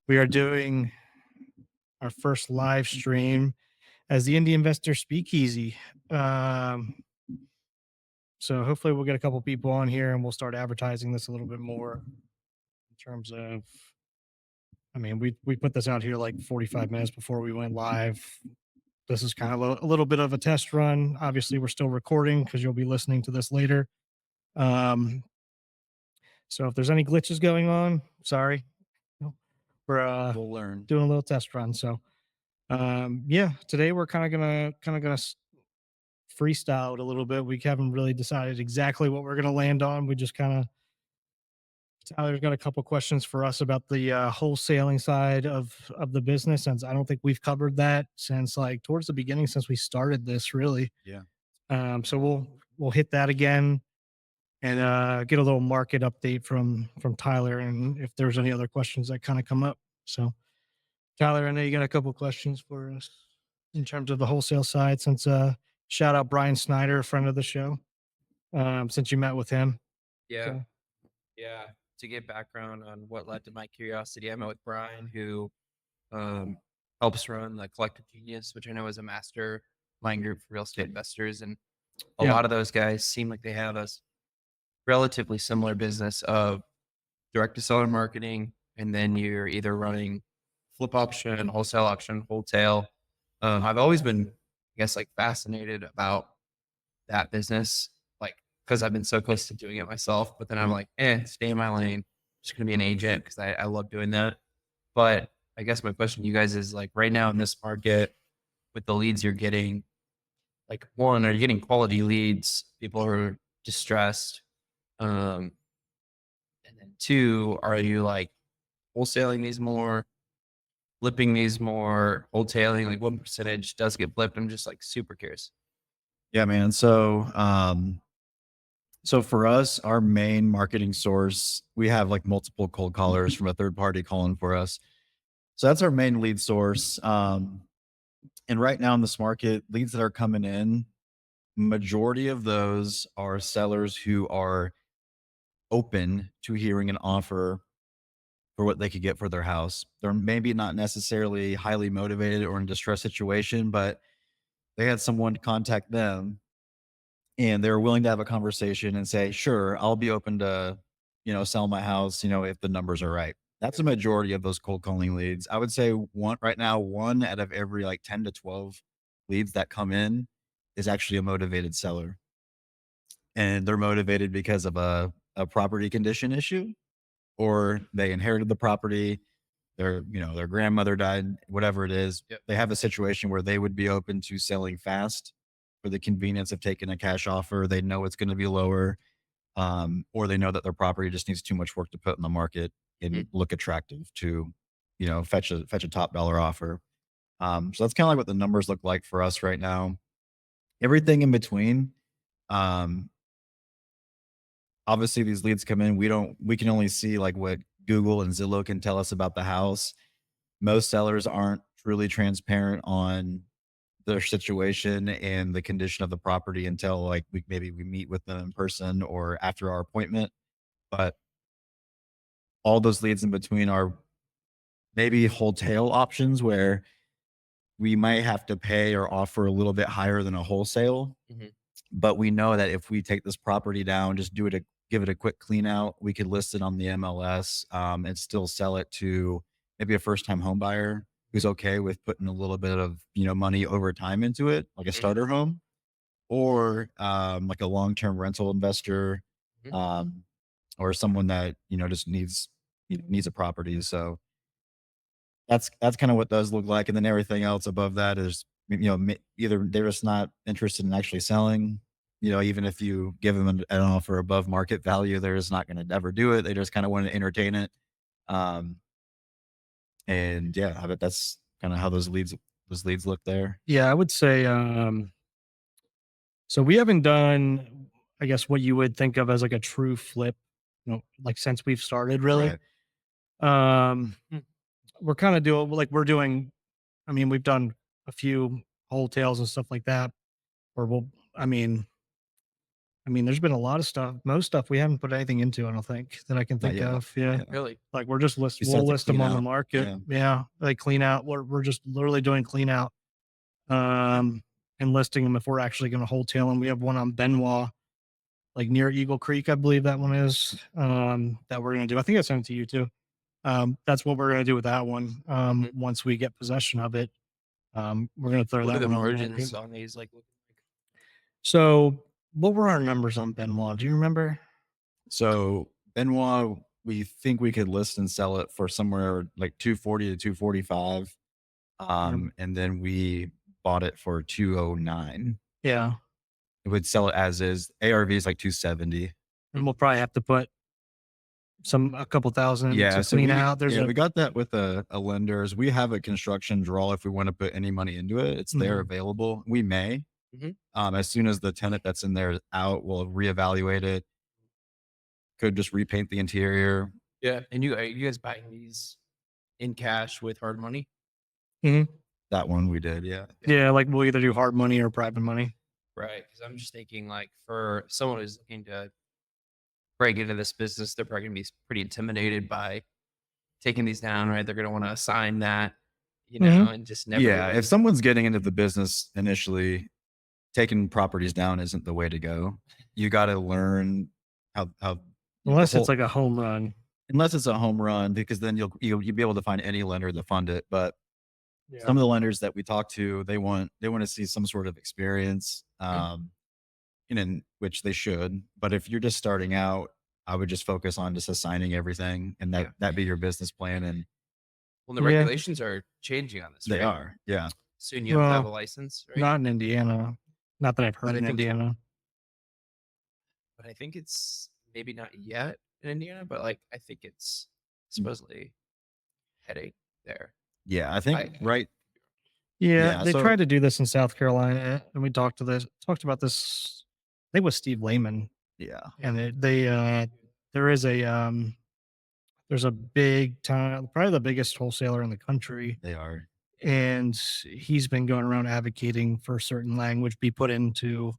We are doing our first live stream as the Indy Investor Speakeasy. Um, so hopefully we'll get a couple people on here and we'll start advertising this a little bit more in terms of. I mean, we put this out here like 45 minutes before we went live. This is kind of a little bit of a test run. Obviously, we're still recording because you'll be listening to this later. Um, so if there's any glitches going on, sorry. We're We'll learn. doing a little test run. So yeah, today we're kind of gonna freestyle it a little bit. We haven't really decided exactly what we're gonna land on. We just kind of Tyler's got a couple questions for us about the wholesaling side of the business, since I don't think we've covered that since like towards the beginning, since we started this really. Yeah. So we'll hit that again and get a little market update from Tyler, and if there's any other questions that kind of come up. So Tyler, I know you got a couple questions for us in terms of the wholesale side. Since shout out Brian Snyder, a friend of the show. Since you met with him, Yeah, so yeah. To get background on what led to my curiosity, I met with Brian, who um, helps run the Collective Genius, which I know is a master mind group for real estate investors. And a yeah, lot of those guys seem like they have a relatively similar business of direct to seller marketing. And then you're either running flip auction, wholesale auction, wholesale. I've always been, I guess, like fascinated about that business, like, because I've been so close to doing it myself. But then I'm like, stay in my lane. Just gonna be an agent because I love doing that. But I guess my question to you guys is like right now in this market with the leads you're getting, like one, are you getting quality leads? People who are distressed. Um, and then two, are you like wholesaling these more, flipping these more, wholetailing? Like what percentage does get flipped? I'm just like super curious. Yeah, man. So for us, our main marketing source, we have like multiple cold callers from a third party calling for us. So that's our main lead source. And right now in this market, leads that are coming in, majority of those are sellers who are open to hearing an offer for what they could get for their house. They're maybe not necessarily highly motivated or in distress situation, but they had someone contact them and they're willing to have a conversation and say, "Sure, I'll be open to, sell my house, if the numbers are right." That's a majority of those cold calling leads. I would say one right now, one out of every like 10 to 12 leads that come in is actually a motivated seller. And they're motivated because of a property condition issue, or they inherited the property, their grandmother died, whatever it is. Yep. They have a situation where they would be open to selling fast for the convenience of taking a cash offer. They know it's going to be lower, or they know that their property just needs too much work to put in the market and Mhm. look attractive to, fetch a top dollar offer. So that's kind of like what the numbers look like for us right now. Everything in between. Um, Obviously, these leads come in. We can only see like what Google and Zillow can tell us about the house. Most sellers aren't truly transparent on their situation and the condition of the property until like we meet with them in person or after our appointment. But all those leads in between are maybe wholesale options where we might have to pay or offer a little bit higher than a wholesale. Mhm. But we know that if we take this property down, just give it a quick clean out, we could list it on the MLS, and still sell it to maybe a first time home buyer who's okay with putting a little bit of, money over time into it, like a Mhm. starter home, or like a long term rental investor, Mhm. um, or someone that just needs a property. So that's kind of what those look like, and then everything else above that is, either they're just not interested in actually selling. Even if you give them an offer above market value, they're just not going to ever do it. They just kind of want to entertain it. Um, and yeah, I bet that's kind of how those leads look there. yeah, I would say. So we haven't done, I guess, what you would think of as like a true flip, like since we've started really. Right. Um, we're kind of doing like we're doing. I mean, we've done a few wholesales and stuff like that, or I mean, I mean, there's been a lot of stuff. Most stuff we haven't put anything into, I don't think, that I can Not think yet. of. Yeah. Yeah. Really? Like we're just We start we'll to list them clean on the out. market. Yeah. Yeah. Like clean out. We're just literally doing clean out. And listing them if we're actually going to wholesale them. We have one on Benoit, like near Eagle Creek, I believe that one is, that we're going to do. I think I sent it to you too. That's what we're going to do with that one. Once we get possession of it, we're going to throw What are that the one on the margins market. on these like looking like? So what were our numbers on Benoit? Do you remember? So Benoit, we think we could list and sell it for somewhere like 240 to 245. And then we bought it for 209. Yeah. It would sell it as is. ARV is like 270. And we'll probably have to put a couple thousand Yeah, to so clean we out. There's we got that with a lenders. We have a construction draw if we want to put any money into it. It's there available. We may. As soon as the tenant that's in there is out, we'll reevaluate it. Could just repaint the interior. Yeah. And you guys buying these in cash with hard money? That one we did, yeah. Yeah, like we'll either do hard money or private money. Right. Because I'm just thinking like for someone who's looking to break into this business, they're probably gonna be pretty intimidated by taking these down, right? They're gonna want to assign that, you know, and just never. Yeah, really- if someone's getting into the business initially, taking properties down isn't the way to go. You got to learn how Unless it's like a home run. unless it's a home run, because then you'll be able to find any lender to fund it. But Yeah. some of the lenders that we talk to, they want to see some sort of experience, in which they should. But if you're just starting out, I would just focus on just assigning everything, and that be your business plan. And Well, the Yeah. regulations are changing on this. they right? are, yeah. Soon you have to have a Well, license, right? Not in Indiana. Not that I've heard But I in think- Indiana. But I think it's maybe not yet in Indiana, but like I think it's supposedly heading there. Yeah, I think I- right. Yeah, Yeah, they so- tried to do this in South Carolina, and we talked about this. I think with Steve Lehman, Yeah, and there is there's a big time, probably the biggest wholesaler in the country, they are. and he's been going around advocating for certain language be put into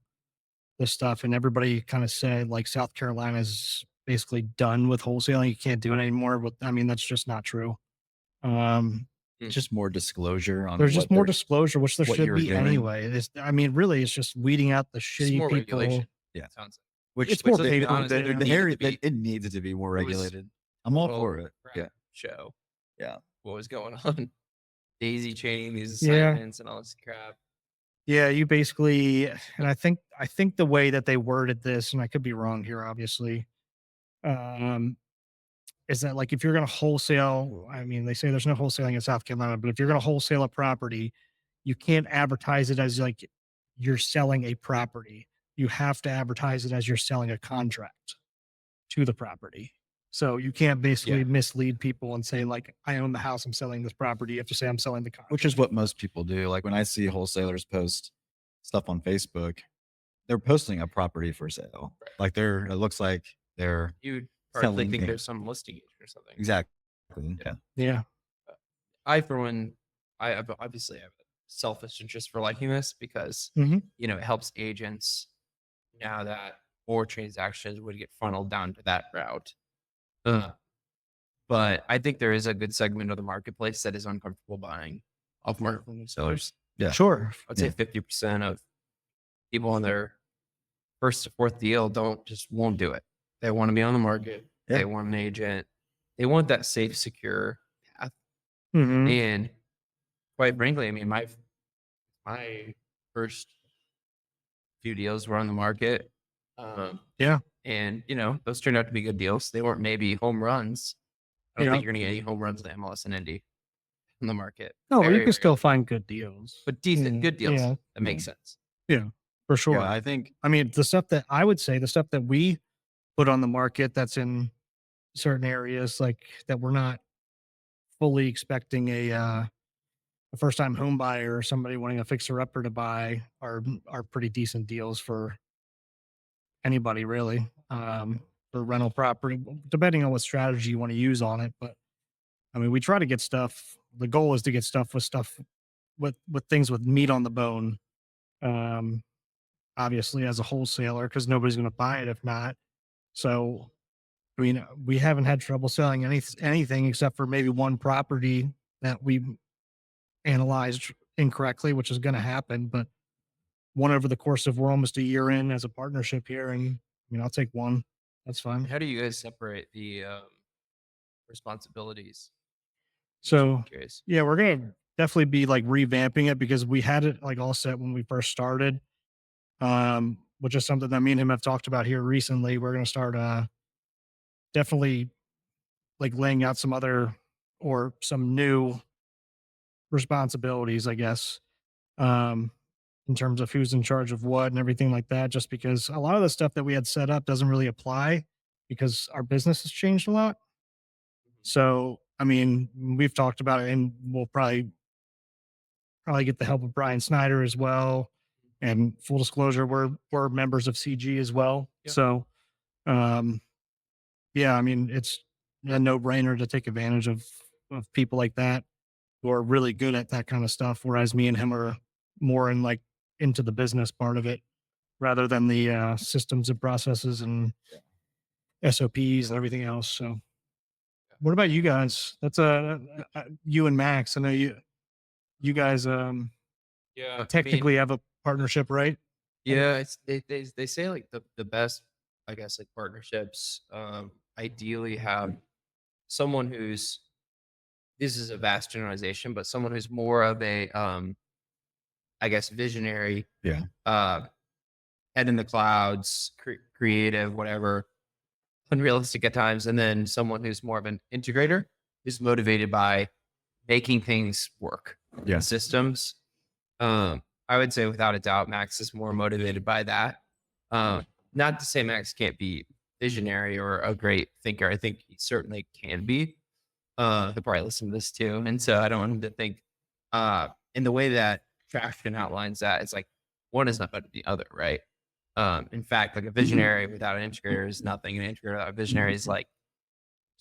this stuff, and everybody kind of said like South Carolina's basically done with wholesaling. You can't do it anymore. But I mean, that's just not true. Just more disclosure on. There's just what more they're- disclosure, which there what should you're be doing. anyway. I mean, really, it's just weeding out the Just shitty more people. regulation. Yeah. Sounds Which It's which more let's be painful, honest, yeah. the It needed area to be- that it needs to be more it was regulated. I'm all little for it. crap Yeah, show. yeah. What was going on? Daisy chaining these Yeah. assignments and all this crap. Yeah, you basically, and I think the way that they worded this, and I could be wrong here, obviously, is that like if you're going to wholesale, I mean, they say there's no wholesaling in South Carolina, but if you're going to wholesale a property, you can't advertise it as like you're selling a property. You have to advertise it as you're selling a contract to the property. So you can't basically mislead people and say like, I own the house, I'm selling this property. You have to say I'm selling the contract. Which is what most people do. Like when I see wholesalers post stuff on Facebook, they're posting a property for sale. Like it looks like they're You'd probably Selling think things. there's some listing agent or something. exactly. Yeah. Yeah. I, for one, obviously have a selfish interest for liking this because Mhm. you know it helps agents now that more transactions would get funneled down to that route. But I think there is a good segment of the marketplace that is uncomfortable buying off market from sellers. Yeah. Sure. I'd say 50% of people on their first to fourth deal won't do it. They want to be on the market. Yeah. They want an agent. They want that safe, secure path. Mhm. And quite frankly, I mean, my first few deals were on the market. Yeah. And, you know, those turned out to be good deals. They weren't maybe home runs. I don't Yeah. think you're going to get any home runs in the MLS and Indy in the market. No, you Very, can very still find good deals. but decent, good deals Yeah. that make sense. For sure. Yeah, I think I mean, the stuff that we put on the market that's in certain areas, like that we're not fully expecting a first time home buyer or somebody wanting a fixer upper to buy are pretty decent deals for anybody really. For rental property, depending on what strategy you want to use on it. But I mean, we try to get stuff. The goal is to get stuff with things with meat on the bone. obviously, as a wholesaler, because nobody's going to buy it if not. So, I mean, we haven't had trouble selling anything except for maybe one property that we analyzed incorrectly, which is going to happen. But one over the course of we're almost a year in as a partnership here, and I mean, I'll take one. That's fine. How do you guys separate the responsibilities? So, Curious. yeah, we're gonna definitely be like revamping it because we had it like all set when we first started. Which is something that me and him have talked about here recently. We're gonna start definitely like laying out some other or some new responsibilities, I guess. Um, in terms of who's in charge of what and everything like that, just because a lot of the stuff that we had set up doesn't really apply because our business has changed a lot. So, I mean, we've talked about it and we'll probably get the help of Brian Snyder as well. And full disclosure, we're members of CG as well. Yep. So, um, yeah, I mean, it's a no brainer to take advantage of people like that who are really good at that kind of stuff. Whereas me and him are more in like into the business part of it rather than the systems and processes and SOPs and everything else. So, what about you guys? That's you and Max. I know you guys Yeah, technically have a partnership, right? yeah, it's they say like the best, I guess, like partnerships ideally have someone who's, this is a vast generalization, but someone who's more of a I guess visionary, Yeah. head in the clouds, creative, whatever, unrealistic at times, and then someone who's more of an integrator, who's motivated by making things work, Yeah. systems. I would say without a doubt, Max is more motivated by that. Not to say Max can't be visionary or a great thinker. I think he certainly can be. He'll probably listen to this too. And so I don't want him to think in the way that Traction outlines that, it's like one is not better than the other, right? In fact, like a visionary without an integrator is nothing. An integrator without a visionary is like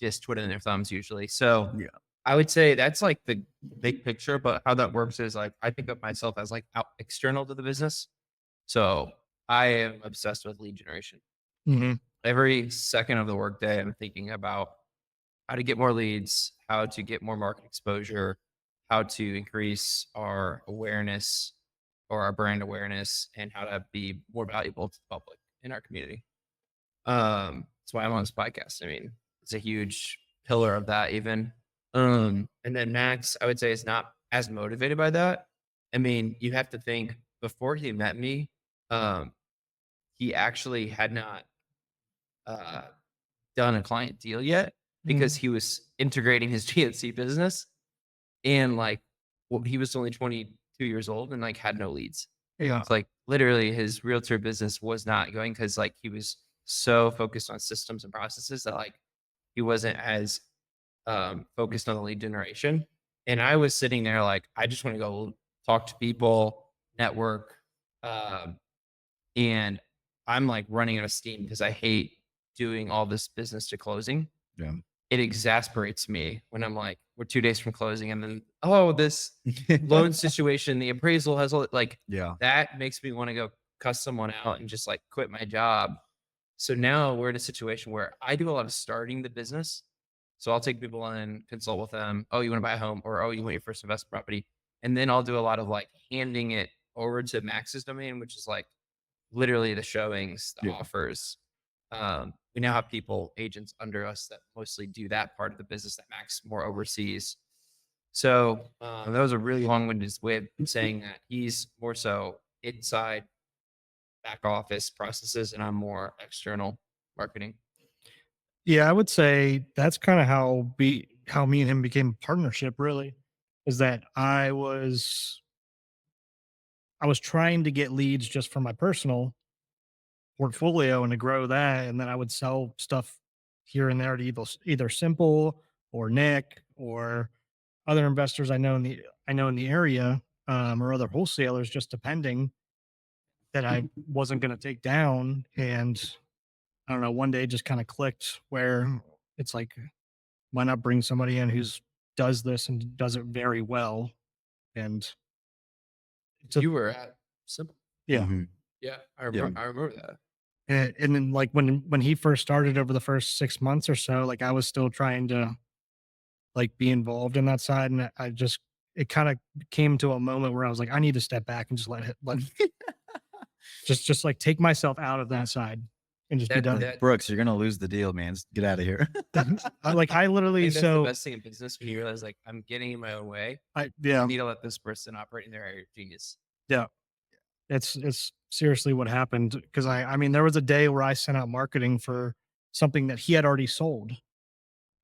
just twiddling their thumbs usually. So Yeah. I would say that's like the big picture, but how that works is like I think of myself as like out external to the business. So I am obsessed with lead generation. Mm-hmm. Every second of the workday, I'm thinking about how to get more leads, how to get more market exposure, how to increase our awareness or our brand awareness, and how to be more valuable to the public in our community. That's why I'm on this podcast. I mean, it's a huge pillar of that even. And then Max, I would say, is not as motivated by that. I mean, you have to think before he met me, he actually had not uh, done a client deal yet because he was integrating his GNC business, and like, well, he was only 22 years old and like had no leads. Yeah. It's like literally his realtor business was not going because like he was so focused on systems and processes that like he wasn't as focused on the lead generation. And I was sitting there like, I just want to go talk to people, network. Um, and I'm like running out of steam because I hate doing all this business to closing. Yeah. It exasperates me when I'm like, we're 2 days from closing, and then, oh, this loan situation, the appraisal has all like, Yeah. that makes me want to go cuss someone out and just like quit my job. So now we're in a situation where I do a lot of starting the business. So I'll take people in, consult with them. Oh, you want to buy a home, or oh, you want your first investment property. And then I'll do a lot of like handing it over to Max's domain, which is like literally the showings, the Yeah. offers. We now have agents under us that mostly do that part of the business that Max more oversees. So that was a really long-winded way of saying that he's more so inside back office processes, and I'm more external marketing. Yeah, I would say that's kind of how me and him became a partnership. Really, is that I was trying to get leads just for my personal portfolio and to grow that, and then I would sell stuff here and there to either Simple or Nick or other investors I know in the area, or other wholesalers, just depending that I wasn't going to take down. And I don't know, one day it just kind of clicked where it's like, why not bring somebody in who's does this and does it very well? And it's a, You were at Simple. yeah. Mhm. Yeah, Yeah. I remember that. And then like when he first started over the first 6 months or so, like I was still trying to like be involved in that side, and I just it kind of came to a moment where I was like, I need to step back and just let just like take myself out of that side and just be That done. that Brooks, you're gonna lose the deal, man. Get out of here. I I literally think that's the so best thing in business when you realize like I'm getting in my own way. I I yeah need to let this person operate in their area of genius. yeah it's seriously what happened because I mean there was a day where I sent out marketing for something that he had already sold,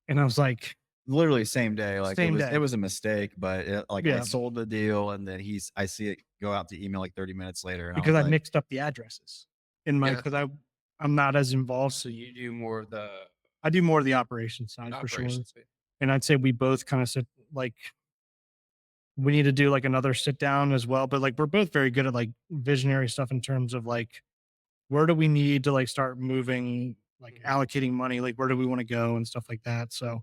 and I was like, Literally same day. Like same it day, was a mistake, but like I yeah, sold the deal, and then I see it go out to email like 30 minutes later, and I because was I like, mixed up the addresses in my Yeah. because I'm not as involved. So you do more of the I do more of the operations side for sure, operations. and I'd say we both kind of sit like we need to do like another sit down as well. But like we're both very good at like visionary stuff in terms of like where do we need to like start moving, like Mhm. allocating money, like where do we want to go and stuff like that. So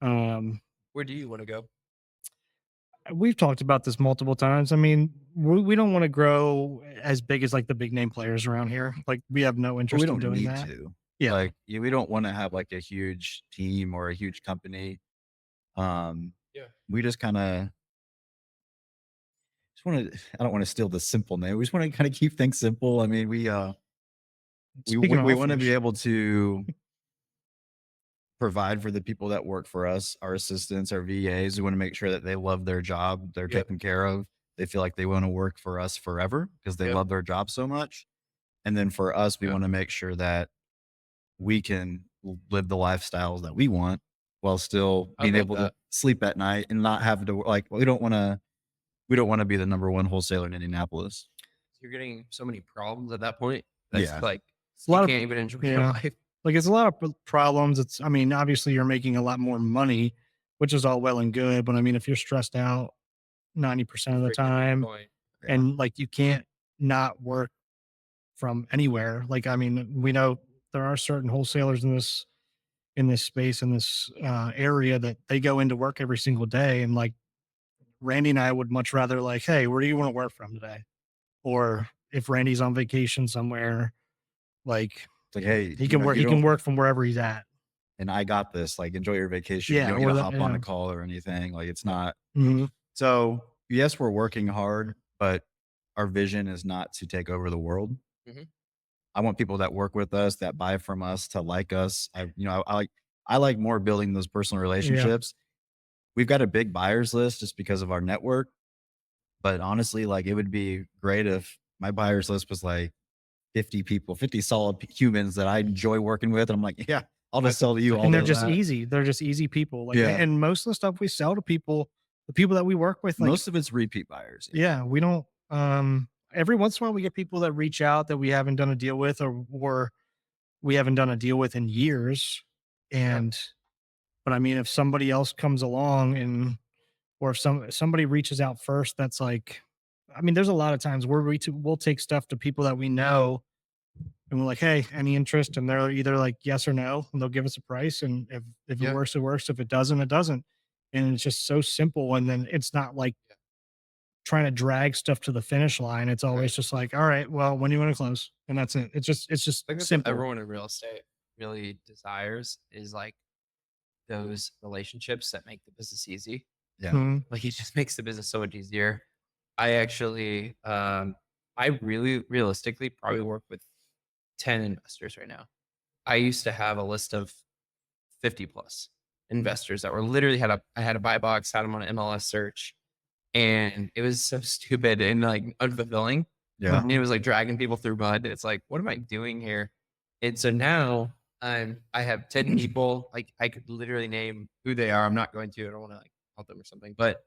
um Where do you want to go? we've talked about this multiple times. I mean, we don't want to grow as big as like the big name players around here. Like we have no but we interest in don't doing need that. to. Yeah. Like we don't want to have like a huge team or a huge company. Um, Yeah. we just want to. I don't want to steal the simple name. We just want to kind of keep things simple. I mean, Speaking of we want to be fish, able to provide for the people that work for us, our assistants, our VAs. We want to make sure that they love their job, they're Yep. taken care of. They feel like they want to work for us forever because they Yep. love their job so much. And then for us, we Yeah. want to make sure that we can live the lifestyles that we want while still I being love able to that. sleep at night and not have to like we don't want to be the number one wholesaler in Indianapolis. You're getting so many problems at that point. That's Yeah. like it's a you lot of can't even enjoy your yeah, life. like it's a lot of problems. It's I mean, obviously you're making a lot more money, which is all well and good, but I mean, if you're stressed out 90% of the Very different time point. Yeah. and like you can't not work from anywhere. Like I mean, we know there are certain wholesalers in this space in this area that they go into work every single day, and like Randy and I would much rather like, hey, where do you want to work from today? Or if Randy's on vacation somewhere, like It's like, hey, he you can know, work. you He can don't work from wherever he's at. and I got this. Like, enjoy your vacation. You Yeah, don't need to or that. hop on Yeah. a call or anything. Like, it's not. Mhm. So, yes, we're working hard, but our vision is not to take over the world. Mhm. I want people that work with us, that buy from us, to like us. I like more building those personal Yeah. relationships. We've got a big buyers list just because of our network. But honestly, like it would be great if my buyers list was like 50 people, 50 solid humans that I enjoy working with. And I'm like, yeah, I'll just sell to you all And they're day. just easy. They're just easy people. Like, Yeah. and most of the stuff we sell to people, the people that we work with, like, Most of it's repeat buyers. yeah, we don't. Every once in a while, we get people that reach out that we haven't done a deal with, or we haven't done a deal with in years. And, but I mean, if somebody else comes along and, or if somebody reaches out first, that's like, I mean, there's a lot of times where we'll take stuff to people that we know and we're like, hey, any interest? And they're either like yes or no, and they'll give us a price. And if it Yeah. works, it works. If it doesn't, it doesn't. And it's just so simple. And then it's not like trying to drag stuff to the finish line. It's always Right. just like, all right, well, when do you want to close? And that's it. It's just I think that's what simple. everyone in real estate really desires is like those relationships that make the business easy. Yeah. Mhm. Like it just makes the business so much easier. I actually, I really realistically probably work with 10 investors right now. I used to have a list of 50 plus investors that were literally I had a buy box, had them on an MLS search, and it was so stupid and like unfulfilling. Yeah. And it was like dragging people through mud. It's like, what am I doing here? And so now I have 10 people, like I could literally name who they are. I'm not going to, I don't want to like help them or something, but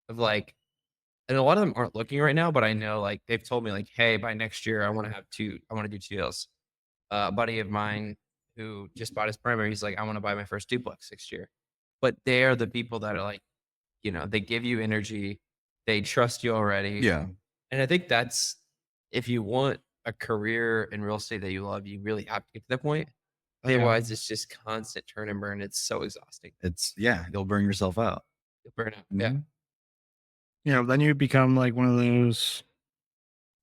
of like, and a lot of them aren't looking right now, but I know like they've told me like, hey, by next year, I want to do 2 deals. A buddy of mine who just bought his primary, he's like, I want to buy my first duplex next year. But they are the people that are like, they give you energy, they trust you already. Yeah. And I think that's if you want a career in real estate that you love, you really have to get to that point. Otherwise, it's just constant turn and burn. It's so exhausting. You'll burn yourself out. You'll burn out. Yeah. Mhm. Then you become like one of those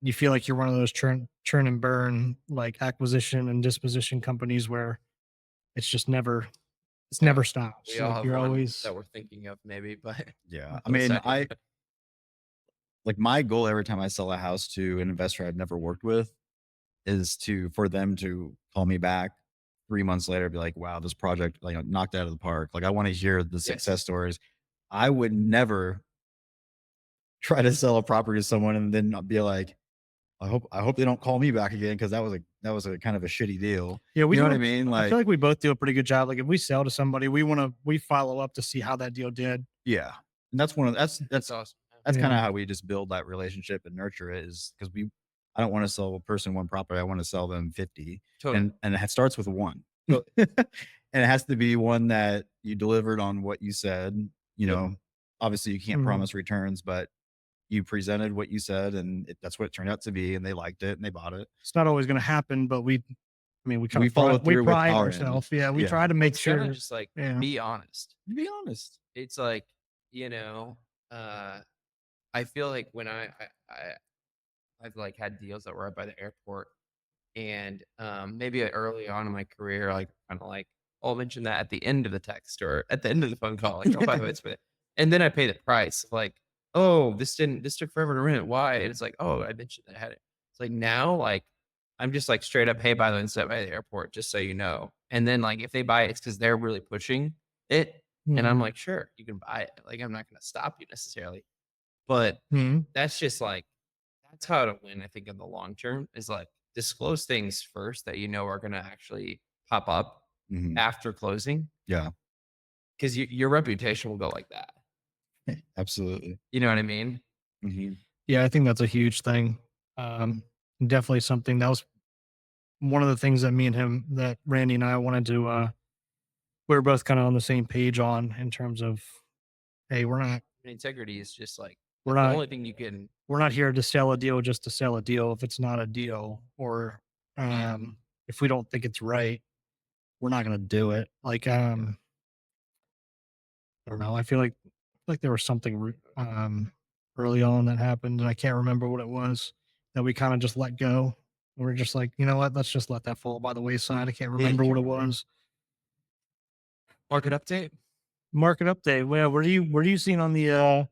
you feel like you're one of those churn and burn like acquisition and disposition companies where it's just never stops. We all Like have you're one always that we're thinking of maybe, but Yeah. I we'll mean, decide. like my goal every time I sell a house to an investor I've never worked with is for them to call me back 3 months later, be like, wow, this project like knocked out of the park. Like I want to hear the success Yes. stories. I would never try to sell a property to someone and then not be like, I hope they don't call me back again because that was a kind of a shitty deal. yeah, we You know do what I mean? I feel like we both do a pretty good job. Like if we sell to somebody, we follow up to see how that deal did. yeah. And that's one of That's awesome. that's kind Yeah. of how we just build that relationship and nurture it is because I don't want to sell a person one property. I want to sell them 50. Totally. And it starts with one. So, and it has to be one that you delivered on what you said. You Yep. know, obviously you can't Mhm. promise returns, but you presented what you said and that's what it turned out to be. And they liked it and they bought it. It's not always going to happen, but we kind We of follow we through with pride our end. ourselves. Yeah, we Yeah. try to make It's kind sure. of just like Yeah. be honest. To be honest. It's like, you know, I feel like when I've like had deals that were right by the airport, and maybe early on in my career, like kind of like I'll mention that at the end of the text or at the end of the phone call, like oh, by the way, it's with it, and then I pay the price of like, oh, this took forever to rent. Why? And it's like, oh, I mentioned that I had it. It's like now, like I'm just like straight up, hey, by the way, it's at by the airport, just so you know. And then like if they buy it, it's because they're really pushing it, and I'm Mhm. like, sure, you can buy it. Like I'm not going to stop you necessarily, but Mhm. that's just like that's how to win, I think, in the long term is like disclose things first that you know are gonna actually pop up Mhm. after closing Yeah. because your reputation will go like that. Absolutely. You know what I mean? Mhm. Yeah, I think that's a huge thing. Um, Definitely something that was one of the things that me and him, that Randy and I wanted to, we were both kind of on the same page on in terms of, hey, And integrity is just like we're that's the not, only thing you can. we're not here to sell a deal just to sell a deal. If it's not a deal or, if we don't think it's right, we're not going to do it. Like, I don't know. I feel like there was something early on that happened, and I can't remember what it was that we kind of just let go. We're just like, you know what? Let's just let that fall by the wayside. I can't remember what it was. Market update. Market update. Well, what are you seeing on the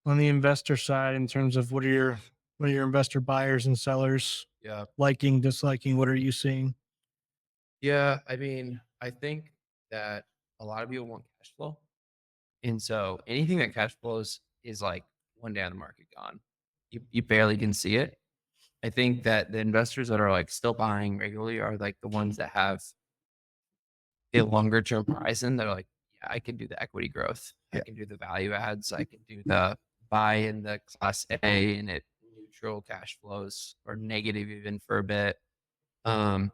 investor side in terms of what are your investor buyers and sellers Yeah. liking, disliking? What are you seeing? Yeah. I mean, I think that a lot of people want cash flow. And so anything that cash flows is like one day on the market gone. You barely can see it. I think that the investors that are like still buying regularly are like the ones that have a longer term horizon. They're like, yeah, I can do the equity growth. I Yeah. can do the value adds. I can do the buy in the class A and it neutral cash flows or negative even for a bit. So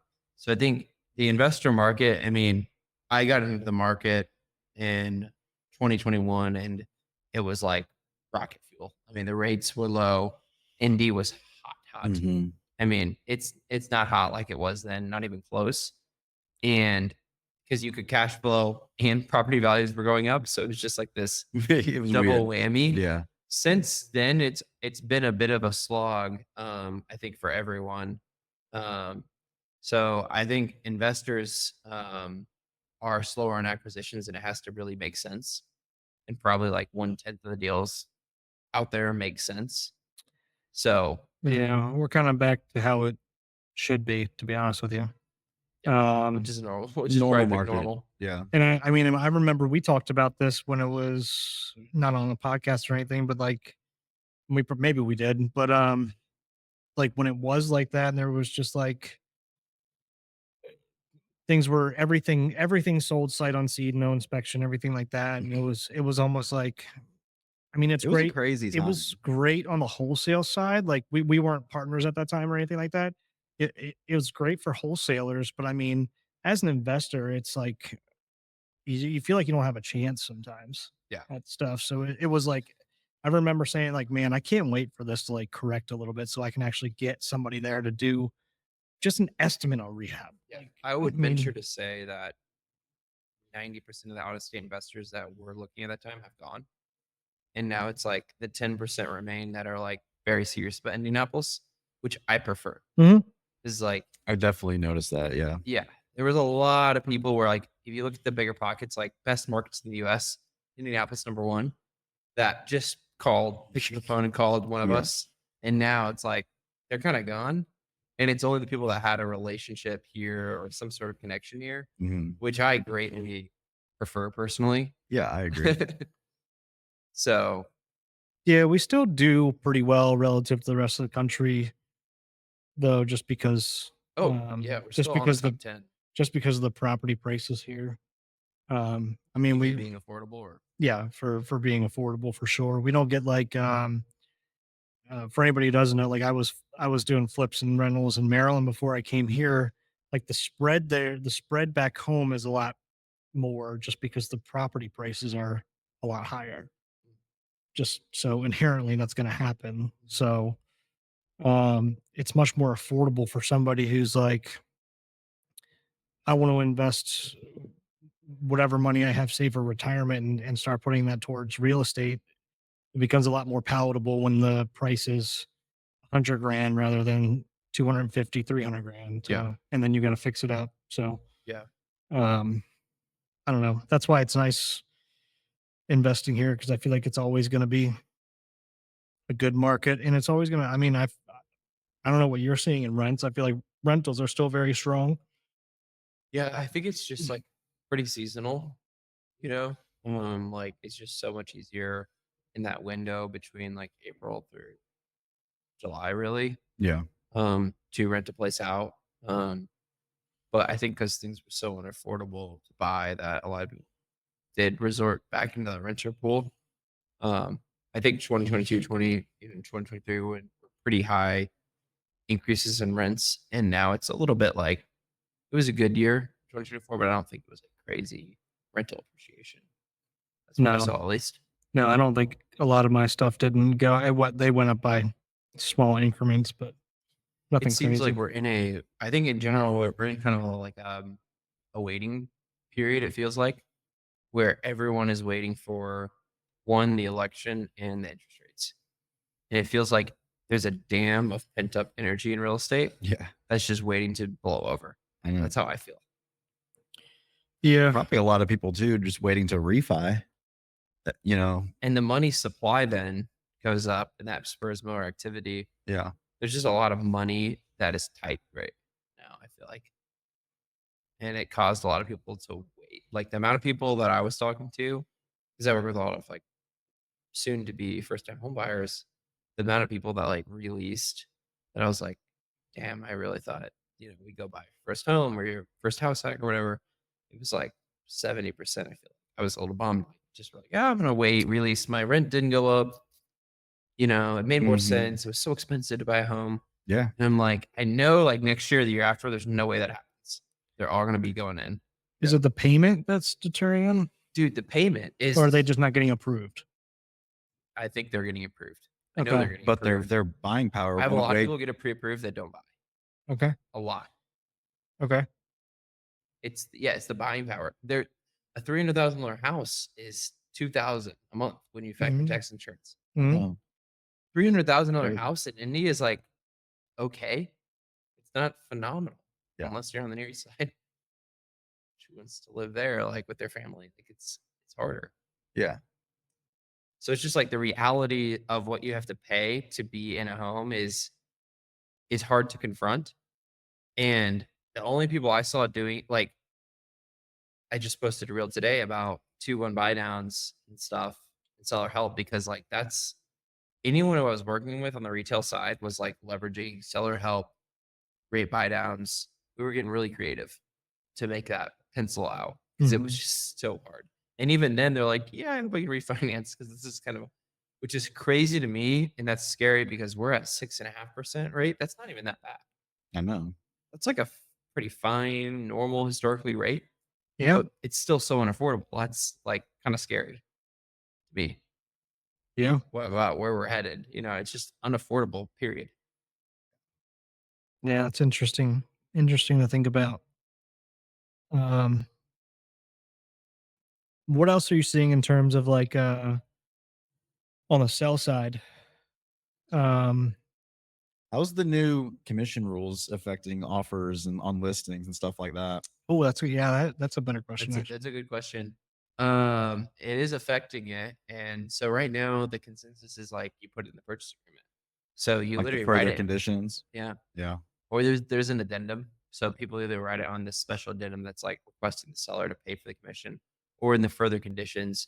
I think the investor market, I mean, I got into the market in 2021 and it was like rocket fuel. I mean, the rates were low. Indy was hot. Mhm. I mean, it's not hot like it was then, not even close. And because you could cash flow and property values were going up. So it was just like this It was double weird. whammy. Yeah. Since then, it's been a bit of a slog, I think, for everyone. Um, so I think investors are slower on acquisitions, and it has to really make sense. And probably like 1/10 of the deals out there make sense. So Yeah, we're kind of back to how it should be, to be honest with you. which is normal, which is Normal right market. normal. Yeah. And I mean, I remember we talked about this when it was not on a podcast or anything, but like maybe we did, but like when it was like that, and there was just like things were everything sold sight unseen, no inspection, everything like that, and it was almost like, I mean, it's It was a great. crazy It time. was great on the wholesale side. Like we weren't partners at that time or anything like that. It was great for wholesalers, but I mean, as an investor, it's like you feel like you don't have a chance sometimes Yeah. at stuff. So it was like, I remember saying like, man, I can't wait for this to like correct a little bit so I can actually get somebody there to do just an estimate on rehab. Yeah. Like, I would mean, venture to say that 90% of the out of state investors that were looking at that time have gone. And now it's like the 10% remain that are like very serious about Indianapolis. which I prefer. Mhm. Is like, I definitely noticed that. Yeah. yeah, there was a lot of people where like, if you look at the bigger pockets, like best markets in the US, Indianapolis #1, that just picked up the phone and called one of Yeah. us. And now it's like, they're kind of gone. And it's only the people that had a relationship here or some sort of connection here, Mhm. which I greatly prefer personally. Yeah, I agree. So Yeah, we still do pretty well relative to the rest of the country, though, just because, oh yeah, we're just still on the because the top 10. just because of the property prices here. I mean, You mean we being affordable or yeah, for being affordable for sure. We don't get like for anybody who doesn't know, like I was doing flips and rentals in Maryland before I came here. Like the spread back home is a lot more just because the property prices are a lot higher. Just so inherently that's going to happen. So it's much more affordable for somebody who's like, I want to invest whatever money I have saved for retirement and start putting that towards real estate. It becomes a lot more palatable when the price is 100 grand rather than 250, 300 grand. yeah, And then you got to fix it up. So, yeah. um, I don't know. That's why it's nice investing here because I feel like it's always going to be a good market and it's always going to, I mean, I don't know what you're seeing in rents. I feel like rentals are still very strong. Yeah, I think it's just like pretty seasonal, you know? Like it's just so much easier in that window between like April through July, really, Yeah. to rent a place out. Um, but I think because things were so unaffordable to buy that a lot of people did resort back into the renter pool. Um, I think 2022, even 2023 were pretty high increases in rents. And now it's a little bit like it was a good year, 2024, but I don't think it was a crazy rental appreciation. That's what I No, saw at least. no, I don't think a lot of my stuff didn't go. What they went up by small increments, but It nothing seems like crazy. we're in I think in general, we're in kind of like a waiting period, it feels like, where everyone is waiting for one, the election and the interest rates. And it feels like there's a dam of pent up energy in real estate Yeah. that's just waiting to blow over. I know. That's how I feel. Yeah, Probably a lot of people too, just waiting to refi. You know. And the money supply then goes up and that spurs more activity. Yeah. There's just a lot of money that is tight right now, I feel like. And it caused a lot of people to wait. Like the amount of people that I was talking to, because I work with a lot of like soon to be first time home buyers, the amount of people that like released that I was like, damn, I really thought, we go buy your first home or your first house hack or whatever. It was like 70%. I feel like I was a little bummed. Just like, yeah, I'm gonna wait, release. My rent didn't go up. It made more Mhm. sense. It was so expensive to buy a home. Yeah. And I'm like, I know like next year, the year after, there's no way that happens. They're all gonna be going in. is Yeah. it the payment that's deterring them, Dude, the payment or are is they just not getting approved? I think they're getting approved. I know they're Okay, getting But their approved. their buying power I have a won't lot of wait. people get a pre-approved that don't buy. okay, A lot. okay. It's the buying power. There a $300,000 house is $2,000 a month when you factor Mhm, tax insurance. mhm. Oh, $300,000 crazy. house in Indy is like okay. It's not phenomenal Yeah. unless you're on the near east side. Who wants to live there like with their family? Like it's harder. Yeah. So it's just like the reality of what you have to pay to be in a home is hard to confront. And the only people I saw doing like I just posted a reel today about 2-1 buy downs and stuff and seller help because like that's anyone who I was working with on the retail side was like leveraging seller help, rate buy downs. We were getting really creative to make that pencil out because it was Mhm. just so hard. And even then they're like, yeah, I hope I can refinance because this is kind of which is crazy to me. And that's scary because we're at 6.5% rate. That's not even that bad. I know. That's like a pretty fine, normal historically rate. Yeah, But it's still so unaffordable. That's like kind of scary to me. yeah, What about where we're headed? It's just unaffordable, period. yeah. It's interesting. Interesting to think about. Um, what else are you seeing in terms of like on the sell side? Um, How's the new commission rules affecting offers and on listings and stuff like that? Oh, that's good. Yeah, that's a better question. That's a good question. It is affecting it, and so right now the consensus is like you put it in the purchase agreement. So you Like the literally write further it, conditions? yeah. Yeah. Or there's an addendum. So people either write it on this special addendum that's like requesting the seller to pay for the commission, or in the further conditions.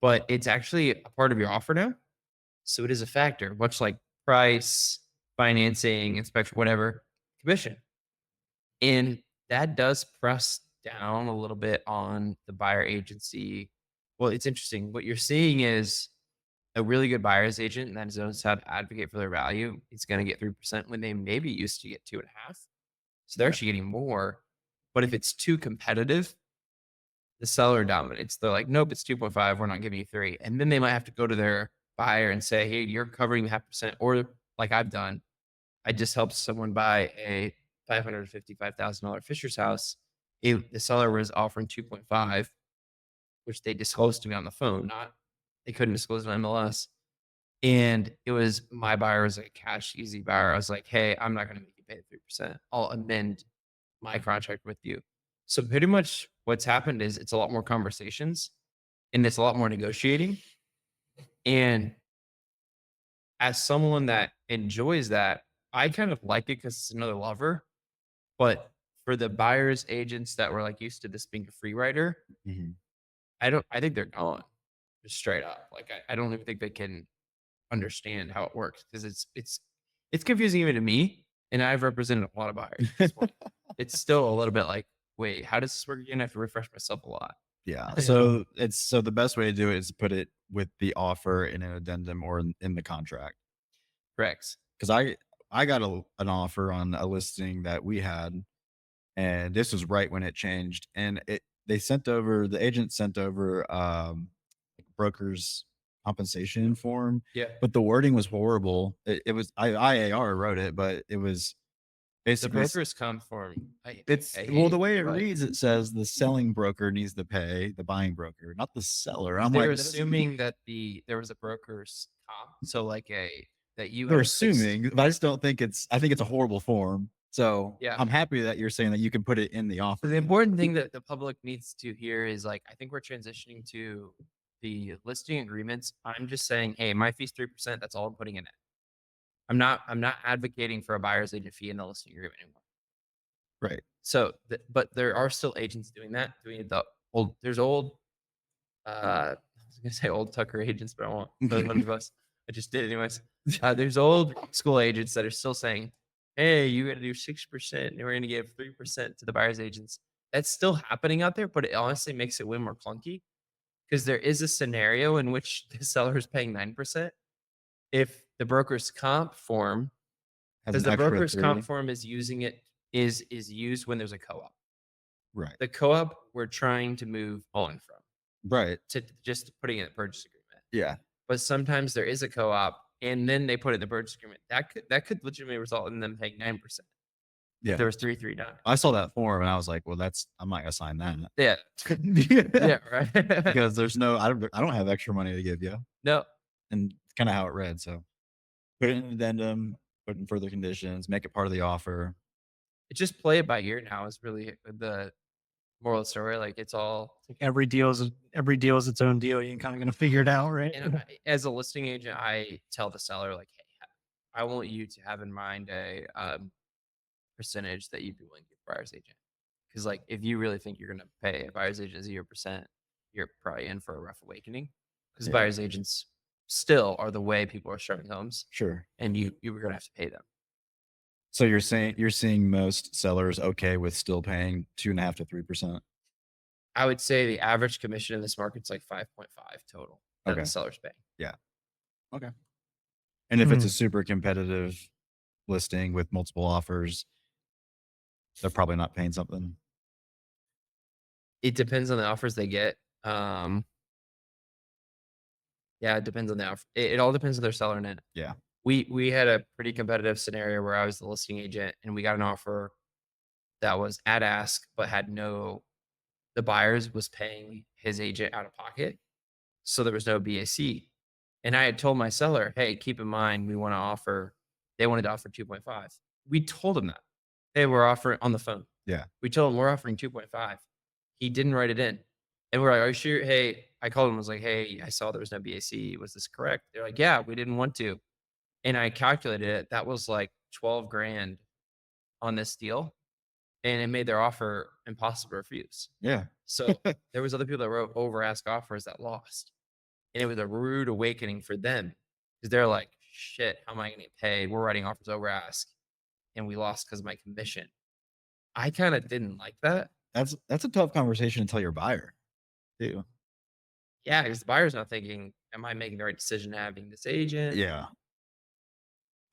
But it's actually a part of your offer now. So it is a factor, much like price, financing, inspection, whatever, commission. And that does press down a little bit on the buyer agency. Well, it's interesting. What you're seeing is a really good buyer's agent that knows how to advocate for their value. It's going to get 3% when they maybe used to get 2.5. So they're actually getting more. But if it's too competitive, the seller dominates. They're like, nope, it's 2.5. We're not giving you 3. And then they might have to go to their buyer and say, hey, you're covering the 0.5%. Or like I've done, I just helped someone buy a $555,000 Fisher's house. The seller was offering 2.5, which they disclosed to me on the phone. Not they couldn't disclose it on MLS. And it was my buyer was a cash easy buyer. I was like, hey, I'm not going to make you pay 3%. I'll amend my contract with you. So pretty much what's happened is it's a lot more conversations and it's a lot more negotiating. And as someone that enjoys that, I kind of like it because it's another lever. But for the buyers agents that were like used to this being a free rider, Mhm. I think they're gone just straight up. Like I don't even think they can understand how it works because it's confusing even to me. And I've represented a lot of buyers at this point. It's still a little bit like, wait, how does this work again? I have to refresh myself a lot. Yeah. Yeah. So the best way to do it is to put it with the offer in an addendum or in the contract. Correct. Because I got an offer on a listing that we had, and this was right when it changed. And the agent sent over like broker's compensation form, Yeah. but the wording was horrible. It was IAR wrote it, but it was The basically brokers come for me. it's I well, hate the way it like, reads, it says the selling broker needs to pay the buying broker, not the seller. I'm they're like, assuming that there was a broker's comp. So like that you they're have a fixed, assuming, but I just don't think I think it's a horrible form. So yeah. I'm happy that you're saying that you can put it in the offer. The important thing that the public needs to hear is like, I think we're transitioning to the listing agreements. I'm just saying, hey, my fee's 3%. That's all I'm putting in it. I'm not advocating for a buyer's agent fee in the listing agreement anymore. Right. So, but there are still agents doing that. There's old, I was gonna say old Tucker agents, but I won't. I just did anyways. There's old school agents that are still saying, hey, you got to do 6% and we're going to give 3% to the buyer's agents. That's still happening out there, but it honestly makes it way more clunky because there is a scenario in which the seller is paying 9%. If the broker's comp form, Has because an the extra broker's comp 3. form is used when there's a co-op. Right. The co-op we're trying to move on from Right. to just putting in a purchase agreement. Yeah. But sometimes there is a co-op and then they put it in the purchase agreement. That could legitimately result in them paying 9%. Yeah. If there was 339. I saw that form and I was like, well, I'm not gonna sign that. Yeah. Yeah, right. Because I don't have extra money to give you. No. And kind of how it read. So put it in an addendum, put in further conditions, make it part of the offer. Just play it by ear now is really the moral of the story. Like it's all Every deal is its own deal. You're kind of going to figure it out, right? and as a listing agent, I tell the seller like, hey, I want you to have in mind a percentage that you'd be willing to give a buyer's agent. Because like if you really think you're gonna pay a buyer's agent 0%, you're probably in for a rough awakening. Because Yeah. buyer's agents still are the way people are showing homes, Sure. and you were gonna have to pay them. So you're seeing most sellers okay with still paying 2.5 to 3%. I would say the average commission in this market's like 5.5 total that Okay. the seller's paying. Yeah. Okay. And if it's Hmm. a super competitive listing with multiple offers, they're probably not paying something. It depends on the offers they get. Yeah, it depends on the offer. It all depends on their seller in it. Yeah. We had a pretty competitive scenario where I was the listing agent and we got an offer that was at ask, but had the buyers was paying his agent out of pocket. So there was no BAC. And I had told my seller, hey, keep in mind, we want to offer They wanted to offer 2.5. We told him that. Hey, we're offering on the phone. Yeah. We told him we're offering 2.5. He didn't write it in. And we're like, are you sure? Hey, I called him and was like, hey, I saw there was no BAC. Was this correct? They're like, yeah, we didn't want to. And I calculated it. That was like 12 grand on this deal. And it made their offer impossible to refuse. Yeah. So there was other people that wrote over ask offers that lost. And it was a rude awakening for them because they're like, shit, how am I going to get paid? We're writing offers over ask. And we lost because of my commission. I kind of didn't like that. That's a tough conversation to tell your buyer too. Yeah, because the buyer's not thinking, am I making the right decision having this agent? Yeah.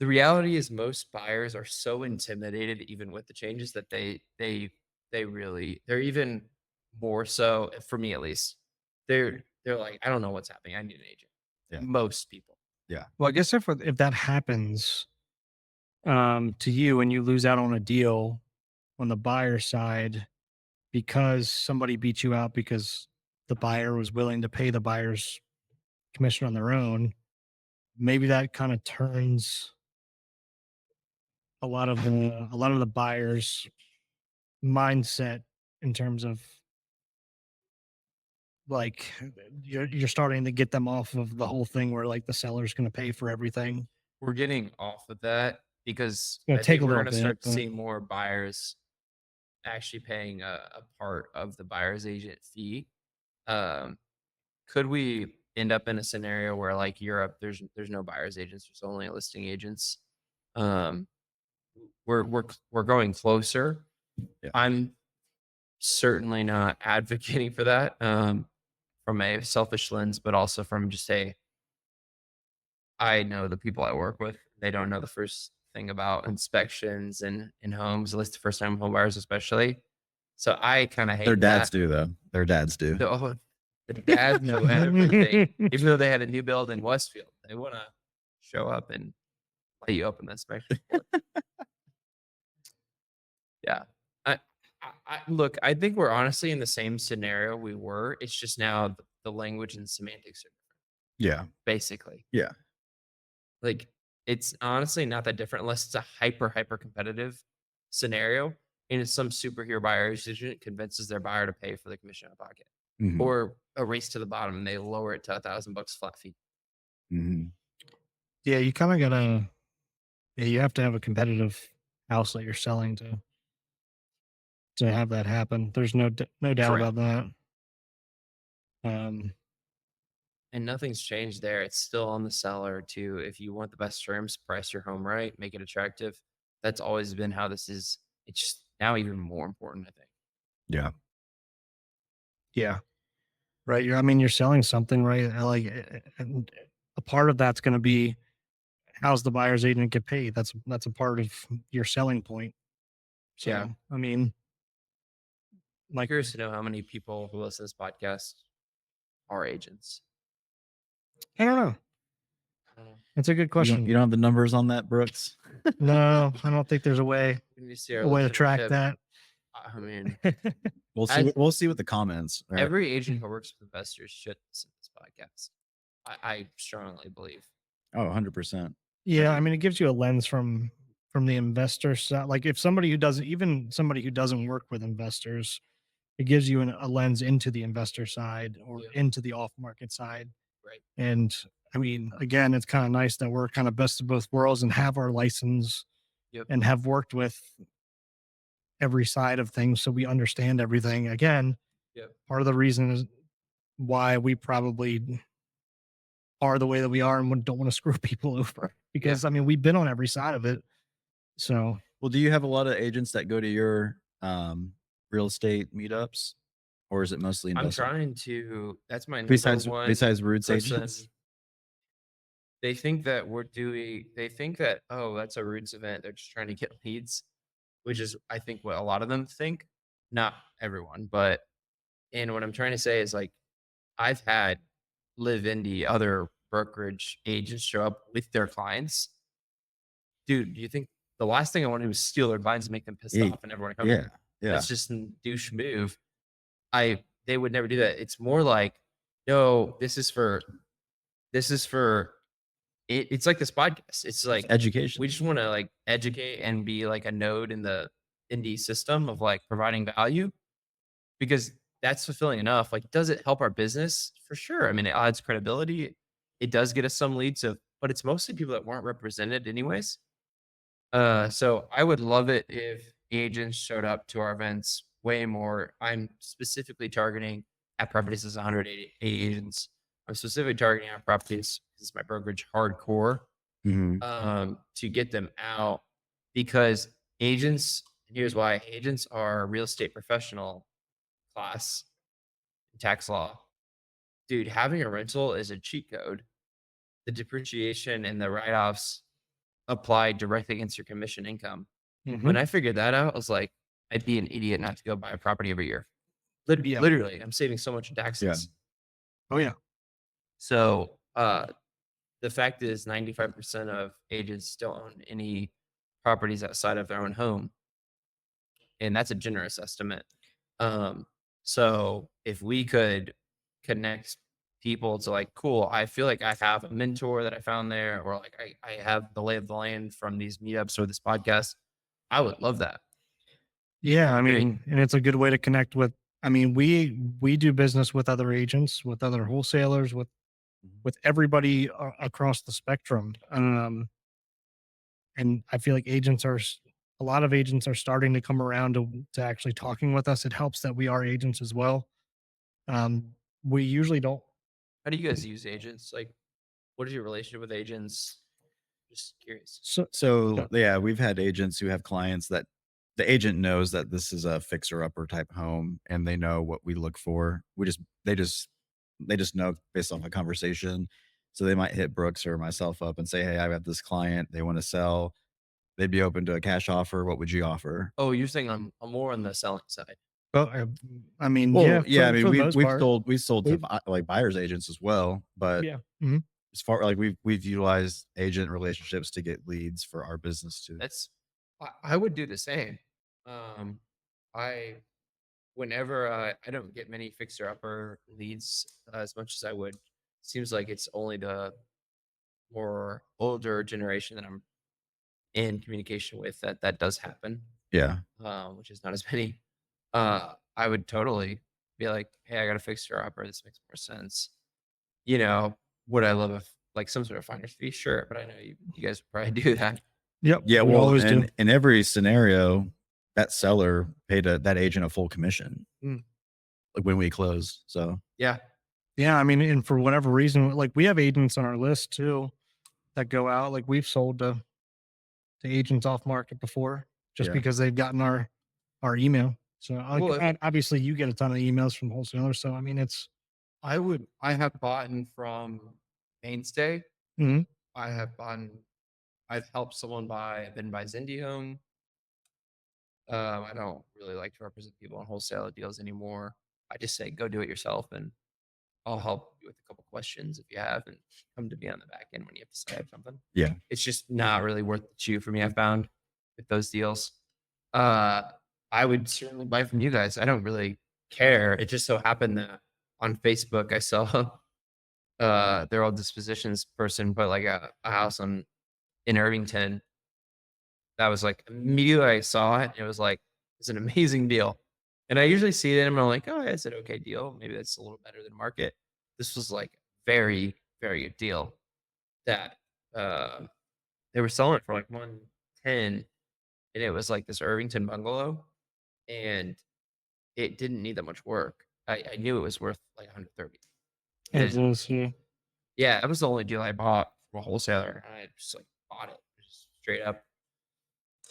The reality is most buyers are so intimidated even with the changes that they're even more so, for me at least. They're like, I don't know what's happening. I need an agent. Yeah. Most people. Well, I guess if that happens to you and you lose out on a deal on the buyer side because somebody beat you out because the buyer was willing to pay the buyer's commission on their own, maybe that kind of turns a lot of the buyers' mindset in terms of like you're starting to get them off of the whole thing where like the seller's going to pay for everything. We're getting off of that because gonna I take think a we're little going to bit, start but- seeing more buyers actually paying a part of the buyer's agent fee. Could we end up in a scenario where like Europe, there's no buyer's agents, there's only listing agents? We're going closer. Yeah. I'm certainly not advocating for that from a selfish lens, but also from just I know the people I work with, they don't know the first thing about inspections and in homes, at least the first time home buyers especially. So I kind of hate Their dads that. do though. Their dads do. The dads know everything. Even though they had a new build in Westfield, they want to show up and let you open the inspection report. Yeah. Look, I think we're honestly in the same scenario we were. It's just now the language and semantics are Yeah. basically. Yeah. Like it's honestly not that different unless it's a hyper competitive scenario and it's some superhero buyer's agent convinces their buyer to pay for the commission out of pocket. Mhm. Or a race to the bottom and they lower it to $1,000 flat fee. Mhm. Yeah, you kind of gotta. Yeah, you have to have a competitive house that you're selling to have that happen. There's no doubt Correct. about that. And nothing's changed there. It's still on the seller to, if you want the best terms, price your home right, make it attractive. That's always been how this is. It's just now even more important, I think. Yeah. Yeah, right. You're selling something, right? And a part of that's going to be how's the buyer's agent get paid. That's a part of your selling point. So, Yeah. I mean, I'm like, curious to know how many people who listen to this podcast are agents. I don't know. That's a good question. You don't have the numbers on that, Brooks? No, I don't think there's a way We need to see our to track listenership. that. I mean, We'll see. As- We'll see with the comments. Right? every agent who works with investors should listen to this podcast. I strongly believe. Oh, 100%. Yeah, I mean, it gives you a lens from the investor side. Like if somebody who doesn't work with investors, it gives you a lens into the investor side or Yeah. into the off market side. Right. And I mean, again, it's kind of nice that we're kind of best of both worlds and have our license Yep. and have worked with every side of things. So we understand everything. Again, Yep. part of the reason is why we probably are the way that we are and don't want to screw people over because I mean, we've been on every side of it. So, Well, do you have a lot of agents that go to your real estate meetups, or is it mostly I'm investment? trying to. That's my number Besides one. Roots person. agents. They think that they think that, oh, that's a Roots event. They're just trying to get leads, which is, I think, what a lot of them think. Not everyone, but, and what I'm trying to say is like, I've had Live Indy, other brokerage agents show up with their clients. Dude, do you think the last thing I want to do is steal their clients and make them pissed Yeah. off and everyone come? Yeah. Yeah. That's just a douche move. They would never do that. It's more like, no, this is for it's like this podcast. It's like Education. we just want to like educate and be like a node in the indie system of like providing value, because that's fulfilling enough. Like, does it help our business? For sure. I mean, it adds credibility. It does get us some leads of, but it's mostly people that weren't represented anyways. So I would love it if agents showed up to our events way more. I'm specifically targeting at properties as 180 agents. I'm specifically targeting at properties because it's my brokerage hardcore, Mhm. to get them out, because agents, and here's why: agents are real estate professional class in tax law. Dude, having a rental is a cheat code. The depreciation and the write-offs apply directly against your commission income. Mhm. When I figured that out, I was like, I'd be an idiot not to go buy a property every year. Yeah. Literally, I'm saving so much in Yeah. taxes. Oh yeah. So the fact is 95% of agents don't own any properties outside of their own home. And that's a generous estimate. So if we could connect people to like, cool, I feel like I have a mentor that I found there, or like I have the lay of the land from these meetups or this podcast, I would love that. Yeah, I Great. mean, and it's a good way to connect with. I mean, we do business with other agents, with other wholesalers, with everybody across the spectrum. And I feel like a lot of agents are starting to come around to actually talking with us. It helps that we are agents as well. Um, we usually don't. How do you guys use agents? Like, what is your relationship with agents? Just curious. So yeah, we've had agents who have clients that the agent knows that this is a fixer upper type home and they know what we look for. They just know based off a conversation. So they might hit Brooks or myself up and say, "Hey, I've got this client. They want to sell. They'd be open to a cash offer. What would you offer?" Oh, you're saying I'm more on the selling side. Well, I mean, Well, yeah, I mean, for the most part, we've sold to we've- like buyers agents as well, but yeah. Mhm. as far like we've utilized agent relationships to get leads for our business too. That's I would do the same. Um, I whenever I don't get many fixer upper leads as much as I would. Seems like it's only the more older generation that I'm in communication with that does happen, Yeah. which is not as many. I would totally be like, hey, I got a fixer upper. This makes more sense. You know, would I love if like some sort of finder's fee? Sure, but I know you guys would probably do that. Yep. Yeah, We well, always do. and in every scenario, that seller paid that agent a full commission, Mm. like when we close. So Yeah. Yeah, I mean, and for whatever reason, like we have agents on our list too that go out. Like we've sold to agents off market before just yeah, because they've gotten our email. So like, Well, if obviously you get a ton of emails from wholesalers. So I mean, it's I have bought from Mainstay. mhm. I have bought. I've helped someone buy. I've been by Zindy Home. I don't really like to represent people on wholesale deals anymore. I just say go do it yourself, and I'll help you with a couple questions if you have, and come to me on the back end when you have to decide something. yeah, It's just not really worth the chew for me. I found with those deals. Uh, I would certainly buy from you guys. I don't really care. It just so happened that on Facebook I saw their old dispositions person put like a house on in Irvington. That was like immediately I saw it, it was like it's an amazing deal. And I usually see it and I'm like, oh, yeah, it's an okay deal. Maybe that's a little better than market. This was like very, very good deal that they were selling it for like 110, and it was like this Irvington bungalow, and it didn't need that much work. I knew it was worth like 130. It And is, yeah. yeah, that was the only deal I bought from a wholesaler. I just like bought it just straight up.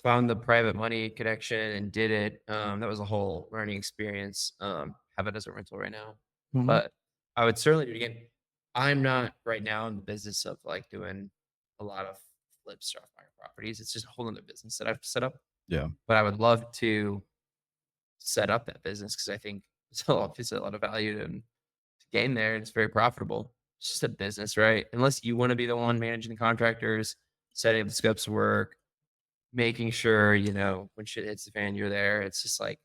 Found the private money connection and did it. That was a whole learning experience. Have it as a rental right now, Mhm. but I would certainly do it again. I'm not right now in the business of like doing a lot of flips or off-market properties. It's just a whole other business that I've set up. yeah, But I would love to set up that business because I think there's a lot of value to gain there. It's very profitable. It's just a business, right? Unless you want to be the one managing the contractors, setting up the scopes of work, making sure, when shit hits the fan, you're there. It's just like,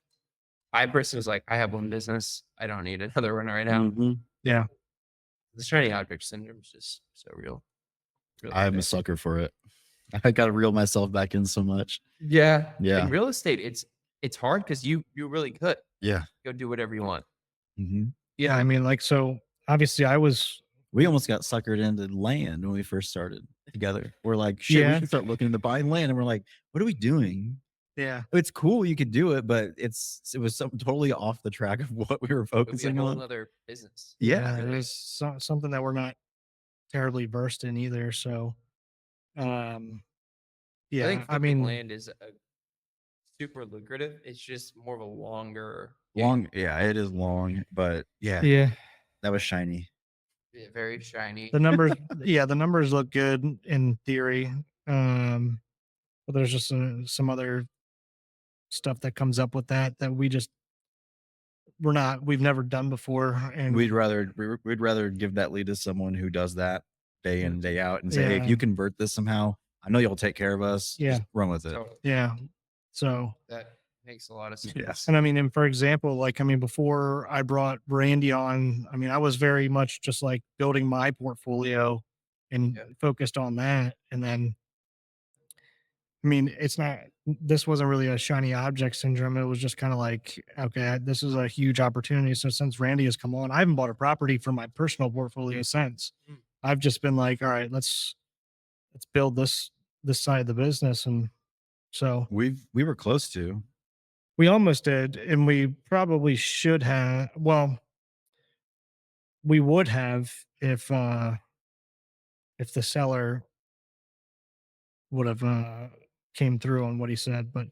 I personally was like, I have one business. I don't need another one right now. Mhm. Yeah. The shiny object syndrome is just so real. Really I'm a quick. sucker for it. I got to reel myself back in so much. Yeah. Yeah. In real estate, it's hard because you really could Yeah. go do whatever you want. hmm Yeah, I mean, like, so obviously I was, We almost got suckered into land when we first started together. We're like, shit, we yeah, should start looking into buying land. And we're like, what are we doing? yeah, It's cool, you could do it, but it was something totally off the track of what we were It would be a focusing whole on. other business. Yeah. it was something that we're not terribly versed in either. So, um, I yeah, think I flipping mean, land is super lucrative. It's just more of a longer Long, yeah, it is long, but yeah, yeah, that was shiny. very shiny. the numbers, yeah, the numbers look good in theory. But there's just some other stuff that comes up with that we've never done before. And We'd rather give that lead to someone who does that day in and day out and say, hey, if yeah, you convert this somehow, I know you'll take care of us. yeah, Just run with it. Totally. yeah. So, That makes a lot of sense. Yes. and I mean, and for example, like, I mean, before I brought Randy on, I mean, I was very much just like building my portfolio and Yeah. focused on that. And then, I mean, this wasn't really a shiny object syndrome. It was just kind of like, okay, this is a huge opportunity. So since Randy has come on, I haven't bought a property for my personal portfolio since. Mm. I've just been like, all right, let's build this side of the business. And so We were close to. we almost did, and we probably should have. Well, we would have if the seller would have came through on what he said, but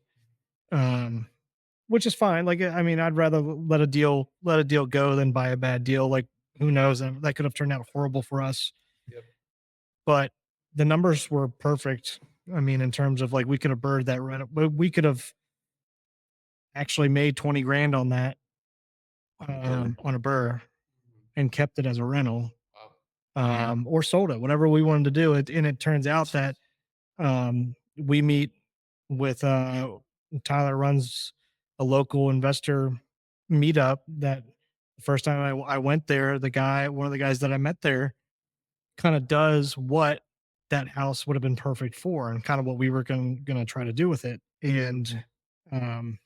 um which is fine. Like, I mean, I'd rather let a deal go than buy a bad deal. Like, who knows? That could have turned out horrible for us. Yep. But the numbers were perfect. I mean, in terms of like, we could have bird that rent. We could have actually made 20 grand on that on a burr and kept it as a rental, Wow. or sold it, whatever we wanted to do. And it turns out that we meet with Tyler runs a local investor meetup. That the first time I went there, one of the guys that I met there, kind of does what that house would have been perfect for, and kind of what we were going to try to do with it. And um,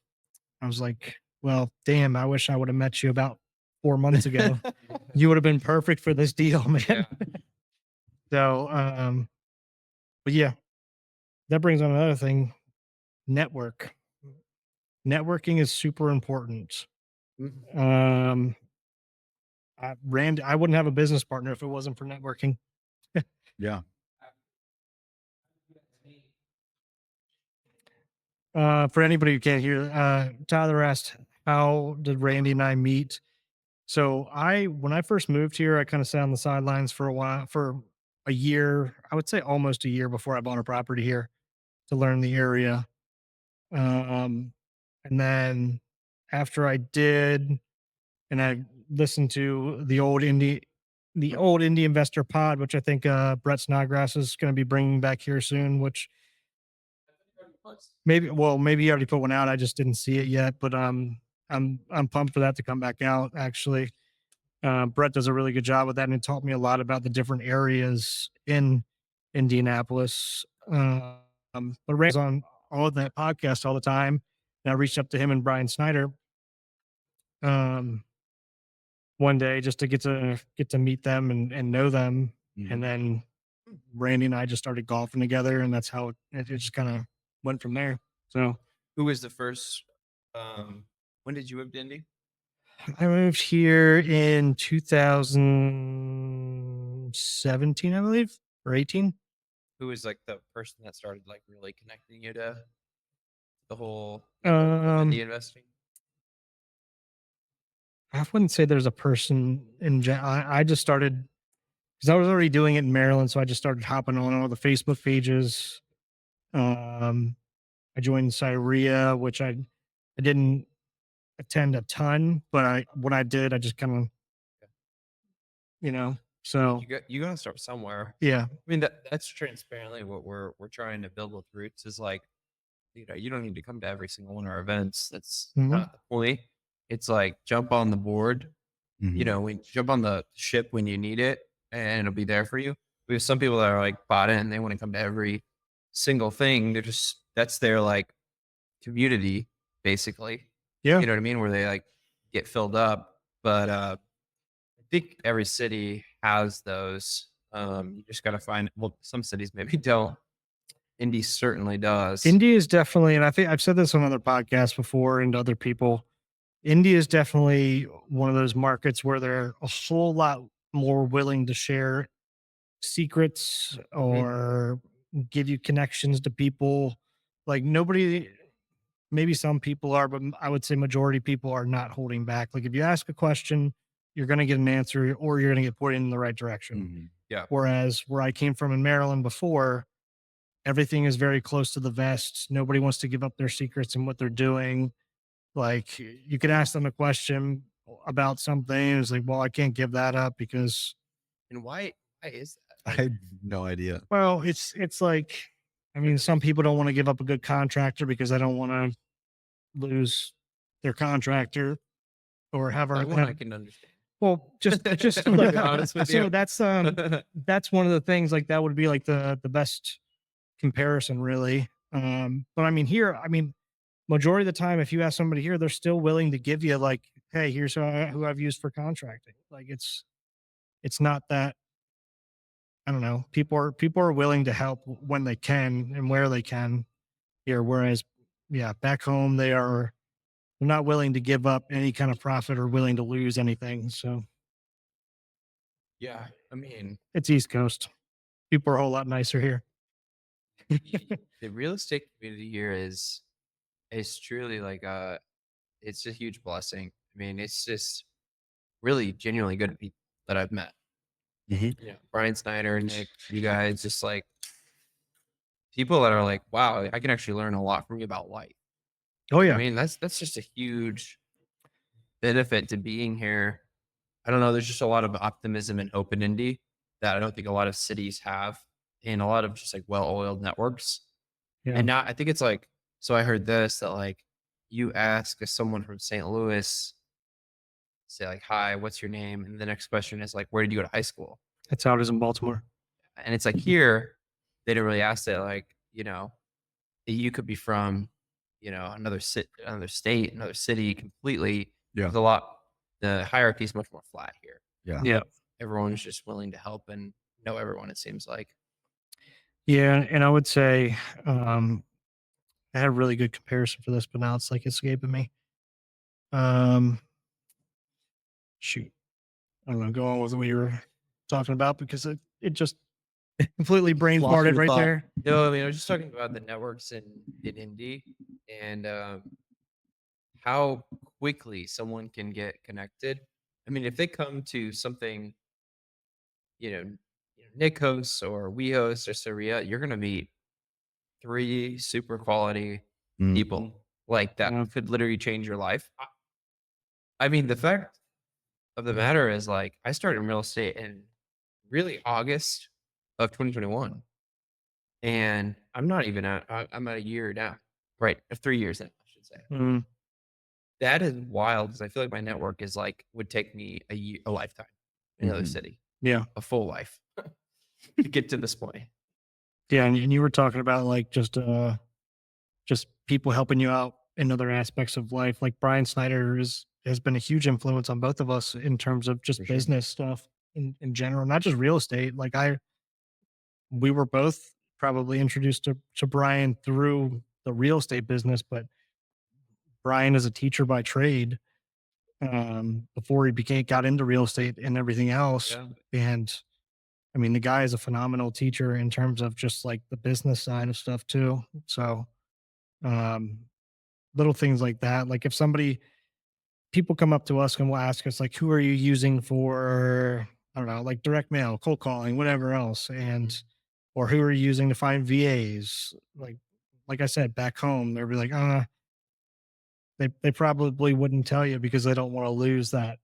I was like, well, damn, I wish I would have met you about 4 months ago. You would have been perfect for this deal, man. Yeah. So, but yeah, that brings on another thing: network. Networking is super important. Mhm. Um, I wouldn't have a business partner if it wasn't for networking. Yeah. For anybody who can't hear, Tyler asked, how did Randy and I meet? So when I first moved here, I kind of sat on the sidelines for a while, for a year, I would say almost a year before I bought a property here to learn the area. Um, and then after I did, and I listened to the old Indy Investor Pod, which I think Brett Snodgrass is going to be bringing back here soon. Which maybe he already put one out. I just didn't see it yet, but I'm pumped for that to come back out. Actually, Brett does a really good job with that, and it taught me a lot about the different areas in Indianapolis. But Ray's on all of that podcast all the time, and I reached up to him and Brian Snyder one day just to get to meet them and know them, Mhm. and then Randy and I just started golfing together, and that's how it just kind of went from there. So Who was the first? When did you move to Indy? I moved here in 2017, I believe, or 18. Who was like the person that started like really connecting you to the whole Indy Um, investing? I wouldn't say there's a person I just started because I was already doing it in Maryland, so I just started hopping on all the Facebook pages. Um, I joined Cyrea, which I didn't attend a ton, but when I did, I just kind of, so You gotta start somewhere. yeah, I mean that's transparently what we're trying to build with Roots is like, you don't need to come to every single one of our events. That's Mhm. not the point. It's like jump on the board, Mhm. jump on the ship when you need it and it'll be there for you. We have some people that are like bought in, they want to come to every single thing. That's their like community, basically. Yeah. You know what I mean? Where they like get filled up. But I think every city has those. You just got to find, well, some cities maybe don't. Indy certainly does. India is definitely, and I think I've said this on other podcasts before and to other people. India is definitely one of those markets where they're a whole lot more willing to share secrets or give you connections to people. Like nobody, maybe some people are, but I would say majority people are not holding back. Like if you ask a question, you're going to get an answer or you're going to get put in the right direction. Yeah. Whereas where I came from in Maryland before, everything is very close to the vest. Nobody wants to give up their secrets and what they're doing. Like you could ask them a question about something. It's like, well, I can't give that up because, And why is that? I have no idea. well, it's like, I mean, some people don't want to give up a good contractor because they don't want to lose their contractor or have That our, one I can understand. well, just To be honest with so you. that's one of the things like that would be like the best comparison really. But I mean here, I mean, majority of the time, if you ask somebody here, they're still willing to give you like, hey, here's who I've used for contracting. Like it's not that, I don't know. People are willing to help when they can and where they can here. Whereas, yeah, back home they're not willing to give up any kind of profit or willing to lose anything. So Yeah. I mean, it's East Coast. People are a whole lot nicer here. the real estate community here is truly like it's a huge blessing. I mean, it's just really genuinely good people that I've met. Mhm. Yeah, Brian Snyder, Nick, you guys, just like people that are like, wow, I can actually learn a lot from you about life. Oh I yeah, mean, that's just a huge benefit to being here. I don't know. There's just a lot of optimism and hope in Indy that I don't think a lot of cities have, and a lot of just like well-oiled networks. yeah. And now I think it's like, so I heard this that like you ask someone from St. Louis, say like, hi, what's your name? And the next question is like, where did you go to high school? That's how it is in Baltimore. And it's like here, they don't really ask that. Like, you know, you could be from, you know, another state, another city completely. Yeah. There's a lot, the hierarchy is much more flat here. Yeah. Yeah. Everyone's just willing to help and know everyone, it seems like. Yeah. And I would say, I had a really good comparison for this, but now it's like escaping me. Shoot. I don't know, go on with what we were talking about because it just completely brain Lost farted your right thought. there. No, I mean, I was just talking about the networks in Indy and how quickly someone can get connected. I mean, if they come to something, Nick hosts or we host or Saria, you're going to meet 3 super quality Mm. people like that Yeah. could literally change your life. I mean, the fact of the matter is like, I started in real estate in really August of 2021. And I'm not even I'm at a year now, right? 3 years now, I should say. Mm, That is wild because I feel like my network is like, would take me a lifetime in another Mhm. city, yeah. a full life to get to this point. Yeah. And you were talking about like just people helping you out in other aspects of life. Like Brian Snyder has been a huge influence on both of us in terms of just For sure. business stuff in general, not just real estate. Like we were both probably introduced to Brian through the real estate business, but Brian is a teacher by trade before he got into real estate and everything else. Yeah. And I mean, the guy is a phenomenal teacher in terms of just like the business side of stuff too. So, um, little things like that. Like if people come up to us and will ask us like, who are you using for, I don't know, like direct mail, cold calling, whatever else. And, or who are you using to find VAs? Like I said, back home, they'll be like, they probably wouldn't tell you because they don't want to lose that.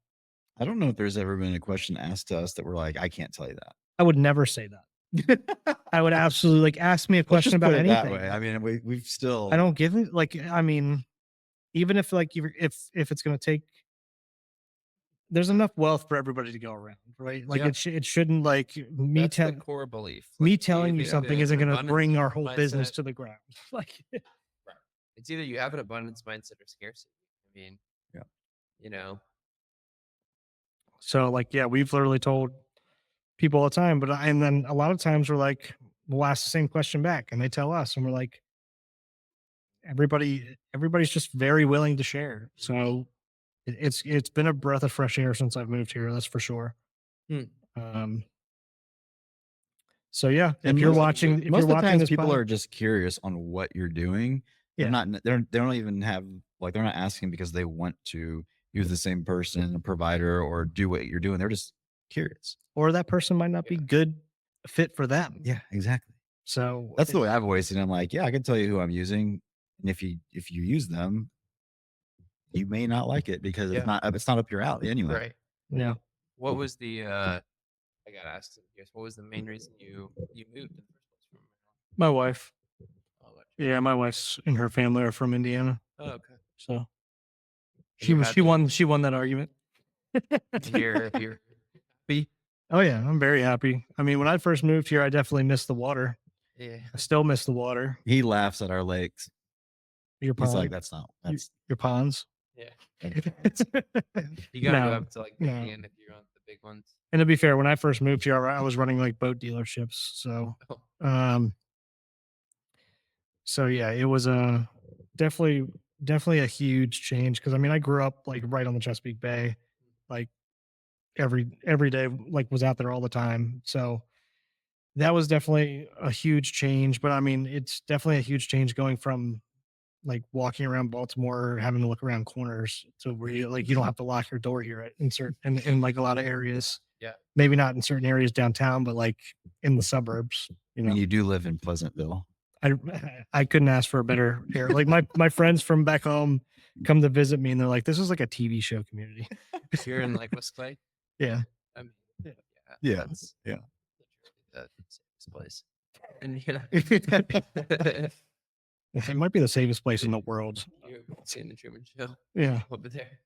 I don't know if there's ever been a question asked to us that we're like, I can't tell you that. I would never say that. I would absolutely like ask me a Let's question just about put it anything. that way. I mean, we've still. I don't give it like, I mean, even if like if it's going to take there's enough wealth for everybody to go around, right? Like Yeah. it shouldn't like me That's the telling core belief. me Like, telling you either something it's isn't an going to abundance bring our whole business mindset. to the ground. Like, It's either you have an abundance mindset or scarcity. I mean, Yeah. you know, so like, yeah, we've literally told people all the time, and then a lot of times we're like, we'll ask the same question back and they tell us, and we're like, everybody's just very willing to share. So it's been a breath of fresh air since I've moved here. That's for sure. Hmm. Um, so yeah, And if you're most- watching, if Most you're of the watching times this people pod, are just curious on what you're doing. They're Yeah. not, they don't even have, like, they're not asking because they want to use the same person, a provider, or do what you're doing. They're just curious. or that person might not be good fit for them. Yeah, exactly. So That's the way I've always seen it. I'm like, yeah, I can tell you who I'm using. And if you use them, you may not like it because Yeah. it's not up your alley anyway. right. yeah. What was the I got asked, yes, what was the main reason you moved in the first place from My wife. Oh, Yeah, my wife's and her family are from Indiana. oh, okay. So you had to- she won that argument. You're happy? Oh yeah, I'm very happy. I mean, when I first moved here, I definitely missed the water. Yeah. I still miss the water. He laughs at our lakes. Your He's pond, like, that's your ponds. Yeah. And You gotta go No, up to like no. Michigan if you're on the big ones. to be fair, when I first moved here, I was running like boat dealerships. Oh. So yeah, it was definitely a huge change because I mean I grew up like right on the Chesapeake Bay, like every day like was out there all the time. So that was definitely a huge change. But I mean it's definitely a huge change going from like walking around Baltimore, having to look around corners to where you don't have to lock your door here in like a lot of areas. Yeah. Maybe not in certain areas downtown, but like in the suburbs, you know. And you do live in Pleasantville. I couldn't ask for a better air. Like my friends from back home come to visit me and they're like, this is like a TV show community. You're in like West Clay? Yeah. I mean, Yeah. Yeah, that's yeah. literally the safest place. And you know, It might be the safest place in the world. you're seeing the Truman Show Yeah. over there.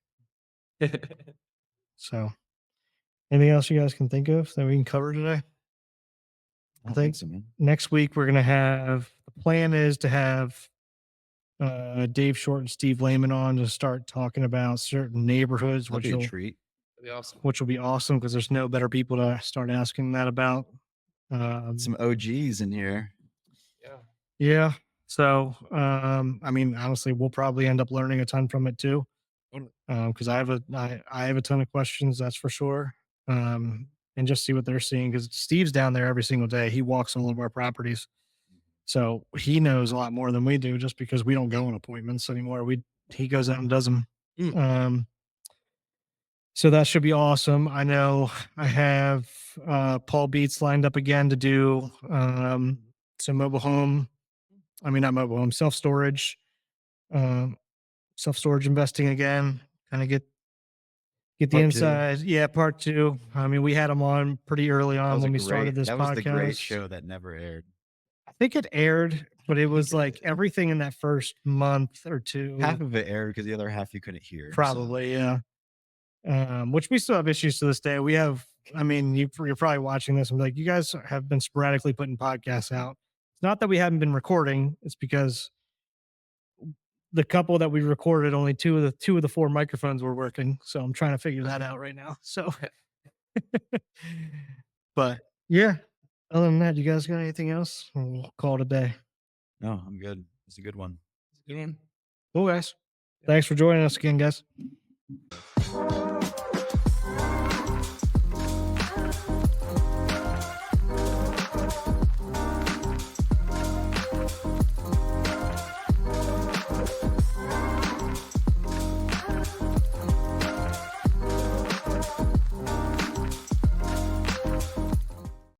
So anything else you guys can think of that we can cover today? I don't think so, man. Next week we're gonna have the plan is to have Dave Short and Steve Lehman on to start talking about certain neighborhoods, That'd be a treat. That'd be awesome. which will be awesome because there's no better people to start asking that about. Some OGs in here. Yeah. Yeah. So, I mean, honestly, we'll probably end up learning a ton from it too. Totally. Because I have a ton of questions, that's for sure. And just see what they're seeing because Steve's down there every single day. He walks all of our properties, so he knows a lot more than we do. Just because we don't go on appointments anymore, he goes out and does them. So that should be awesome. I know I have Paul Beats lined up again to do some mobile home. I mean, not mobile home, self-storage investing again, kind of get the Part two. inside. Yeah, part two. I mean, we had him on pretty early on when we started this That podcast. was the great show that never aired. I think it aired, but it was like everything in that first month or two. Half of it aired because the other half you couldn't hear. so- Probably, yeah. Which we still have issues to this day. We have, I mean, you're probably watching this and be like, you guys have been sporadically putting podcasts out. It's not that we haven't been recording, it's because the couple that we recorded, only two of the four microphones were working. So I'm trying to figure that out right now. So, but yeah, other than that, you guys got anything else? Or we'll call it a day. No, I'm good. It's a good one. It's a good one. Cool, guys. Thanks for joining us again, guys.